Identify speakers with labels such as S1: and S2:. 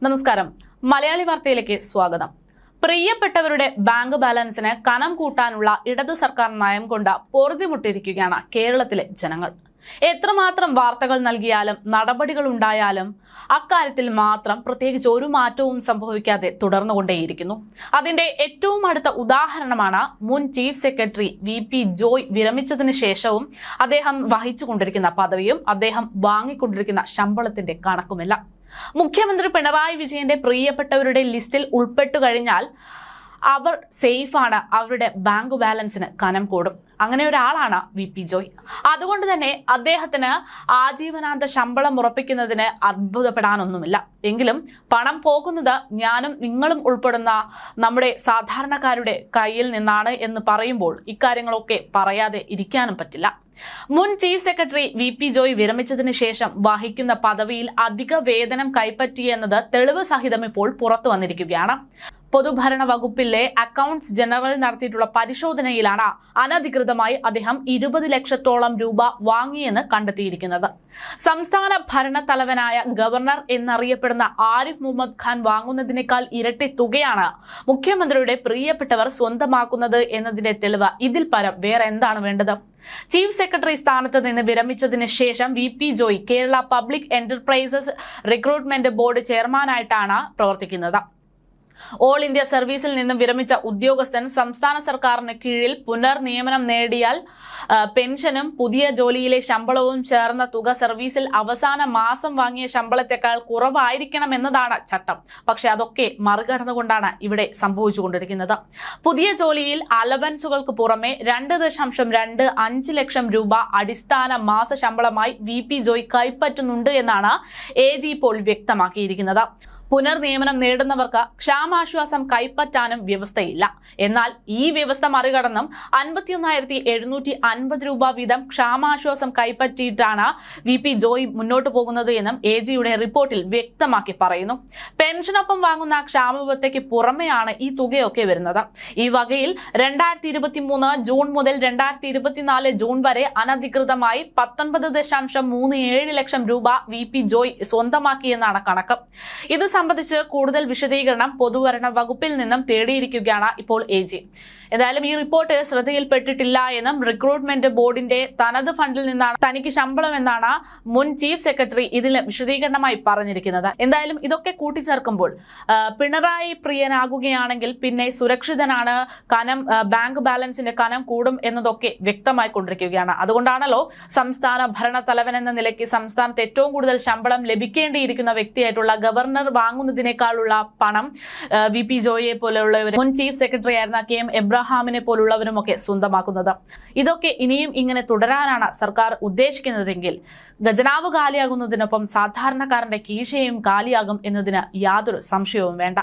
S1: നമസ്കാരം. മലയാളി വാർത്തയിലേക്ക് സ്വാഗതം. പ്രിയപ്പെട്ടവരുടെ ബാങ്ക് ബാലൻസിന് കനം കൂട്ടാനുള്ള ഇടതു സർക്കാർ നയം കൊണ്ട് പൊറുതിമുട്ടിയിരിക്കുകയാണ് കേരളത്തിലെ ജനങ്ങൾ. എത്രമാത്രം വാർത്തകൾ നൽകിയാലും നടപടികൾ ഉണ്ടായാലും അക്കാര്യത്തിൽ മാത്രം പ്രത്യേകിച്ച് ഒരു മാറ്റവും സംഭവിക്കാതെ തുടർന്നുകൊണ്ടേയിരിക്കുന്നു. അതിന്റെ ഏറ്റവും അടുത്ത ഉദാഹരണമാണ് മുൻ ചീഫ് സെക്രട്ടറി VP ജോയ് വിരമിച്ചതിന് ശേഷവും അദ്ദേഹം വഹിച്ചുകൊണ്ടിരിക്കുന്ന പദവിയും അദ്ദേഹം വാങ്ങിക്കൊണ്ടിരിക്കുന്ന ശമ്പളത്തിന്റെ കണക്കുമെല്ലാം. മുഖ്യമന്ത്രി പിണറായി വിജയന്റെ പ്രിയപ്പെട്ടവരുടെ ലിസ്റ്റിൽ ഉൾപ്പെട്ടു കഴിഞ്ഞാൽ അവർ സേഫാണ്, അവരുടെ ബാങ്ക് ബാലൻസിന് കനം കൂടും. അങ്ങനെ ഒരാളാണ് VP ജോയ്. അതുകൊണ്ട് തന്നെ അദ്ദേഹത്തിന് ആജീവനാന്ത ശമ്പളം ഉറപ്പിക്കുന്നതിന് അത്ഭുതപ്പെടാനൊന്നുമില്ല. എങ്കിലും പണം പോകുന്നത് ഞാനും നിങ്ങളും ഉൾപ്പെടുന്ന നമ്മുടെ സാധാരണക്കാരുടെ കയ്യിൽ നിന്നാണ് എന്ന് പറയുമ്പോൾ ഇക്കാര്യങ്ങളൊക്കെ പറയാതെ ഇരിക്കാനും പറ്റില്ല. മുൻ ചീഫ് സെക്രട്ടറി VP ജോയ് വിരമിച്ചതിന് ശേഷം വഹിക്കുന്ന പദവിയിൽ അധിക വേതനം കൈപ്പറ്റിയെന്നത് തെളിവ് സഹിതം ഇപ്പോൾ പുറത്തു വന്നിരിക്കുകയാണ്. പൊതുഭരണ വകുപ്പിലെ അക്കൗണ്ട്സ് ജനറൽ നടത്തിയിട്ടുള്ള പരിശോധനയിലാണ് അനധികൃതമായി അദ്ദേഹം 20 ലക്ഷത്തോളം രൂപ വാങ്ങിയെന്ന് കണ്ടെത്തിയിരിക്കുന്നത്. സംസ്ഥാന ഭരണ തലവനായ ഗവർണർ എന്നറിയപ്പെടുന്ന ആരിഫ് മുഹമ്മദ് ഖാൻ വാങ്ങുന്നതിനേക്കാൾ ഇരട്ടി തുകയാണ് മുഖ്യമന്ത്രിയുടെ പ്രിയപ്പെട്ടവർ സ്വന്തമാക്കുന്നത് എന്നതിന്റെ തെളിവ് ഇതിൽ പരം വേറെ എന്താണ് വേണ്ടത്? ചീഫ് സെക്രട്ടറി സ്ഥാനത്ത് നിന്ന് വിരമിച്ചതിന് ശേഷം VP Joy Kerala public enterprises recruitment board ചെയർമാനായിട്ടാണ് പ്രവർത്തിക്കുന്നത്. ഓൾ ഇന്ത്യ സർവീസിൽ നിന്നും വിരമിച്ച ഉദ്യോഗസ്ഥൻ സംസ്ഥാന സർക്കാരിന് കീഴിൽ പുനർനിയമനം നേടിയാൽ പെൻഷനും പുതിയ ജോലിയിലെ ശമ്പളവും ചേർന്ന തുക സർവീസിൽ അവസാന മാസം വാങ്ങിയ ശമ്പളത്തെക്കാൾ കുറവായിരിക്കണം എന്നതാണ് ചട്ടം. പക്ഷെ അതൊക്കെ മറികടന്നുകൊണ്ടാണ് ഇവിടെ സംഭവിച്ചുകൊണ്ടിരിക്കുന്നത്. പുതിയ ജോലിയിൽ അലവൻസുകൾക്ക് പുറമെ 2.25 ലക്ഷം രൂപ അടിസ്ഥാന മാസ ശമ്പളമായി VP ജോയ് കൈപ്പറ്റുന്നുണ്ട് എന്നാണ് AG ഇപ്പോൾ വ്യക്തമാക്കിയിരിക്കുന്നത്. പുനർനിയമനം നേടുന്നവർക്ക് ക്ഷാമാശ്വാസം കൈപ്പറ്റാനും വ്യവസ്ഥയില്ല. എന്നാൽ ഈ വ്യവസ്ഥ മറികടന്നും 51,750 രൂപ വീതം ക്ഷാമാശ്വാസം കൈപ്പറ്റിയിട്ടാണ് VP ജോയ് മുന്നോട്ട് പോകുന്നത് എന്നും AGയുടെ റിപ്പോർട്ടിൽ വ്യക്തമാക്കി പറയുന്നു. പെൻഷനൊപ്പം വാങ്ങുന്ന ക്ഷാമബത്തയ്ക്ക് പുറമെയാണ് ഈ തുകയൊക്കെ വരുന്നത്. ഈ വകയിൽ 2023 ജൂൺ മുതൽ 2024 ജൂൺ വരെ അനധികൃതമായി 19.37 ലക്ഷം രൂപ VP ജോയ് സ്വന്തമാക്കിയെന്നാണ് കണക്ക്. ഇത് സംബന്ധിച്ച് കൂടുതൽ വിശദീകരണം പൊതുഭരണ വകുപ്പിൽ നിന്നും തേടിയിരിക്കുകയാണ് ഇപ്പോൾ AG. എന്തായാലും ഈ റിപ്പോർട്ട് ശ്രദ്ധയിൽപ്പെട്ടിട്ടില്ല എന്നും റിക്രൂട്ട്മെന്റ് ബോർഡിന്റെ തനത് ഫണ്ടിൽ നിന്നാണ് തനിക്ക് ശമ്പളം എന്നാണ് മുൻ ചീഫ് സെക്രട്ടറി ഇതിൽ വിശദീകരണമായി പറഞ്ഞിരിക്കുന്നത്. എന്തായാലും ഇതൊക്കെ കൂട്ടിച്ചേർക്കുമ്പോൾ പിണറായി പ്രിയനാകുകയാണെങ്കിൽ പിന്നെ സുരക്ഷിതനാണ്, ബാങ്ക് ബാലൻസിന്റെ കനം കൂടും എന്നതൊക്കെ വ്യക്തമായി കൊണ്ടിരിക്കുകയാണ്. അതുകൊണ്ടാണല്ലോ സംസ്ഥാന ഭരണ തലവൻ എന്ന നിലയ്ക്ക് സംസ്ഥാനത്ത് ഏറ്റവും കൂടുതൽ ശമ്പളം ലഭിക്കേണ്ടിയിരിക്കുന്ന വ്യക്തിയായിട്ടുള്ള ഗവർണർ വാങ്ങുന്നതിനേക്കാളുള്ള പണം VP ജോയിയെ പോലെയുള്ളവർ, മുൻ ചീഫ് സെക്രട്ടറി ആയിരുന്ന KM എബ്രഹാമിനെ പോലുള്ളവരുമൊക്കെ സ്വന്തമാക്കുന്നത്. ഇതൊക്കെ ഇനിയും ഇങ്ങനെ തുടരാനാണ് സർക്കാർ ഉദ്ദേശിക്കുന്നതെങ്കിൽ ഖജനാവ് കാലിയാകുന്നതിനൊപ്പം സാധാരണക്കാരന്റെ കീശയും കാലിയാകും എന്നതിന് യാതൊരു സംശയവും വേണ്ട.